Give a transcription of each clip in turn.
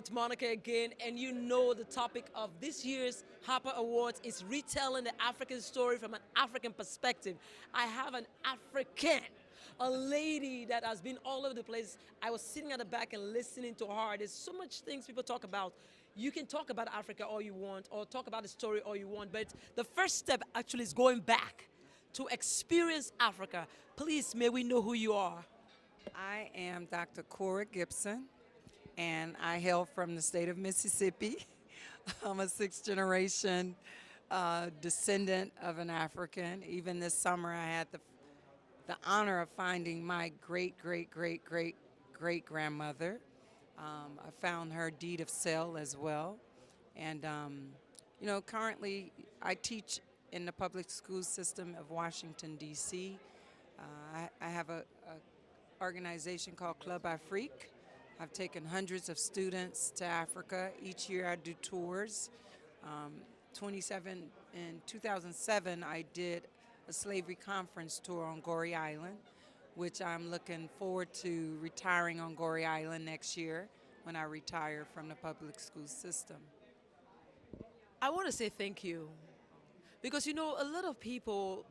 it's Monica again, and you know the topic of this year's Hapawards is retelling the African story from an African perspective. I have an African, a lady that has been all over the place. I was sitting at the back and listening to her. There's so much things people talk about. You can talk about Africa all you want, or talk about the story all you want, but the first step actually is going back to experience Africa. Please, may we know who you are? I am Dr. Koura Gibson, and I hail from the state of Mississippi. I'm a sixth generation descendant of an African. Even this summer, I had the honor of finding my great grandmother. I found her deed of sale as well. And, currently I teach in the public school system of Washington, D.C. I have a organization called Club Afrique. I've taken hundreds of students to Africa. Each year I do tours. In 2007, I did a slavery conference tour on Goree Island, which I'm looking forward to retiring on Goree Island next year when I retire from the public school system. I want to say thank you because a lot of people,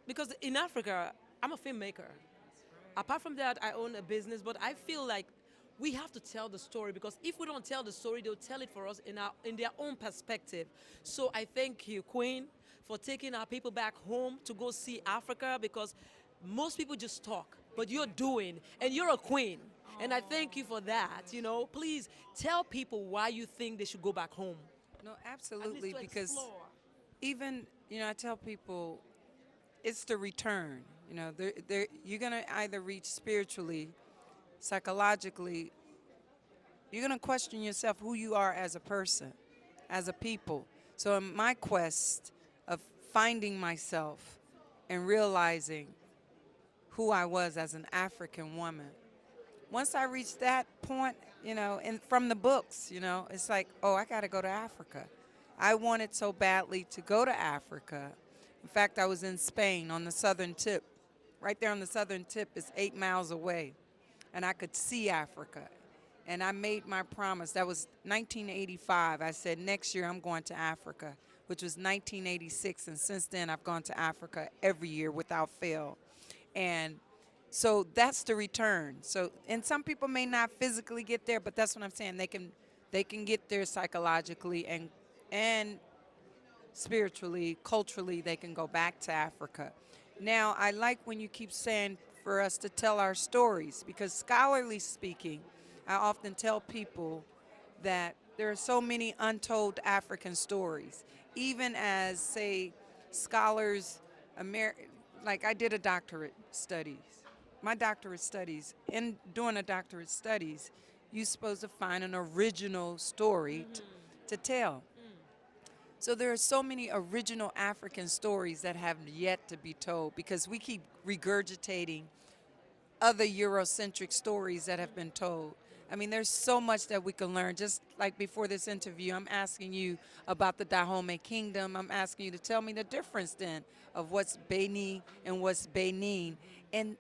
because in Africa, I'm a filmmaker. Apart from that, I own a business, but I feel like we have to tell the story because if we don't tell the story, they'll tell it for us in their own perspective. So I thank you, Queen, for taking our people back home to go see Africa because most people just talk, but you're doing, and you're a queen. And I thank you for that, Please tell people why you think they should go back home. No, absolutely, because explore. even, I tell people it's the return. You're going to either reach spiritually, psychologically, you're going to question yourself who you are as a person, as a people. So in my quest of finding myself and realizing who I was as an African woman, once I reached that point, and from the books, it's like, oh, I got to go to Africa. I wanted so badly to go to Africa. In fact, I was in Spain on the southern tip. Right there on the southern tip is 8 miles away, and I could see Africa. And I made my promise. That was 1985. I said, next year I'm going to Africa, which was 1986. And since then, I've gone to Africa every year without fail. And so that's the return. So, and some people may not physically get there, but that's what I'm saying. They can get there psychologically and spiritually, culturally. They can go back to Africa. Now, I like when you keep saying for us to tell our stories, because scholarly speaking, I often tell people that there are so many untold African stories. Even as, say, scholars, like I did a doctorate studies. My doctorate studies, in doing a doctorate studies, you're supposed to find an original story to tell. So there are so many original African stories that have yet to be told because we keep regurgitating other Eurocentric stories that have been told. I mean, there's so much that we can learn. Just like before this interview, I'm asking you about the Dahomey Kingdom. I'm asking you to tell me the difference then of what's Beni and what's Benin. And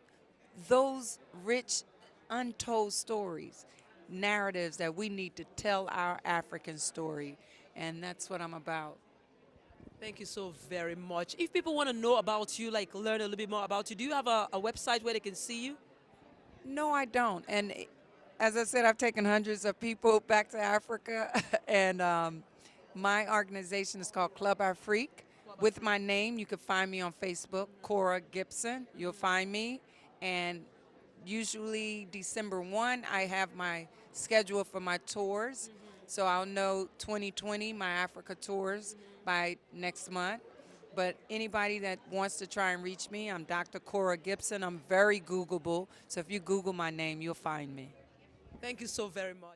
those rich, untold stories, narratives that we need to tell our African story. And that's what I'm about. Thank you so very much. If people want to know about you, like learn a little bit more about you, do you have a website where they can see you? No, I don't. And as I said, I've taken hundreds of people back to Africa. And my organization is called Club Afrique. With my name, you can find me on Facebook, Koura Gibson. You'll find me. And usually December 1, I have my schedule for my tours. So I'll know 2020, my Africa tours, by next month. But anybody that wants to try and reach me, I'm Dr. Koura Gibson. I'm very Googleable. So if you Google my name, you'll find me. Thank you so very much.